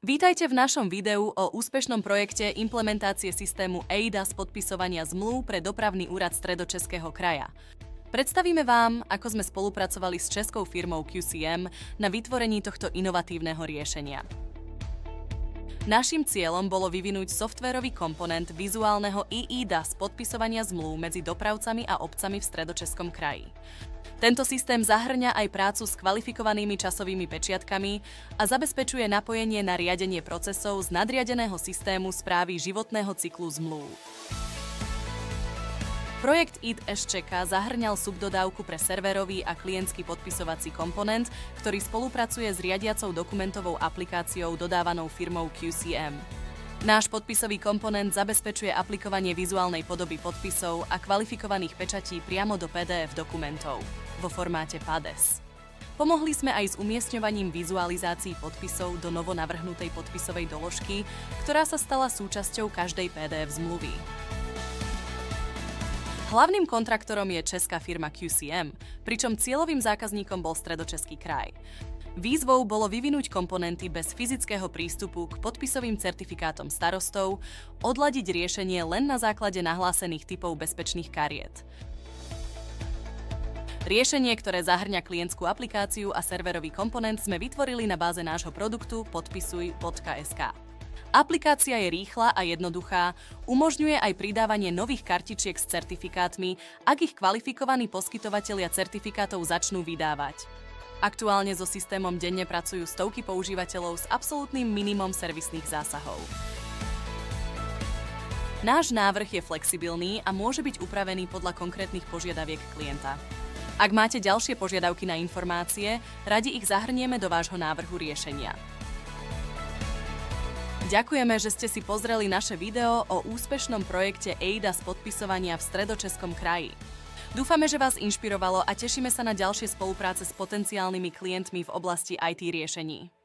Vítajte v našom videu o úspešnom projekte implementácie systému eIDAS podpisovania zmluv pre Dopravný úrad Stredočeského kraja. Predstavíme vám, ako sme spolupracovali s českou firmou QCM na vytvorení tohto inovatívneho riešenia. Naším cieľom bolo vyvinúť softvérový komponent vizuálneho eIDAS podpisovania zmluv medzi dopravcami a obcami v Stredočeskom kraji. Tento systém zahŕňa aj prácu s kvalifikovanými časovými pečiatkami a zabezpečuje napojenie na riadenie procesov z nadriadeného systému správy životného cyklu zmluv. Projekt eID-SČK zahŕňal subdodávku pre serverový a klientský podpisovací komponent, ktorý spolupracuje s riadiacou dokumentovou aplikáciou dodávanou firmou QCM. Náš podpisový komponent zabezpečuje aplikovanie vizuálnej podoby podpisov a kvalifikovaných pečatí priamo do PDF dokumentov vo formáte PADES. Pomohli sme aj s umiestňovaním vizualizácií podpisov do novonavrhnutej podpisovej doložky, ktorá sa stala súčasťou každej PDF zmluvy. Hlavným kontraktorom je česká firma QCM, pričom cieľovým zákazníkom bol Stredočeský kraj. Výzvou bolo vyvinúť komponenty bez fyzického prístupu k podpisovým certifikátom starostov, odladiť riešenie len na základe nahlásených typov bezpečných kariet. Riešenie, ktoré zahŕňa klientskú aplikáciu a serverový komponent, sme vytvorili na báze nášho produktu podpisuj.sk. Aplikácia je rýchla a jednoduchá, umožňuje aj pridávanie nových kartičiek s certifikátmi, ak ich kvalifikovaní poskytovatelia certifikátov začnú vydávať. Aktuálne so systémom denne pracujú stovky používateľov s absolútnym minimum servisných zásahov. Náš návrh je flexibilný a môže byť upravený podľa konkrétnych požiadaviek klienta. Ak máte ďalšie požiadavky na informácie, radi ich zahrnieme do vášho návrhu riešenia. Ďakujeme, že ste si pozreli naše video o úspešnom projekte eIDAS podpisovania v Stredočeskom kraji. Dúfame, že vás inšpirovalo a tešíme sa na ďalšie spolupráce s potenciálnymi klientmi v oblasti IT riešení.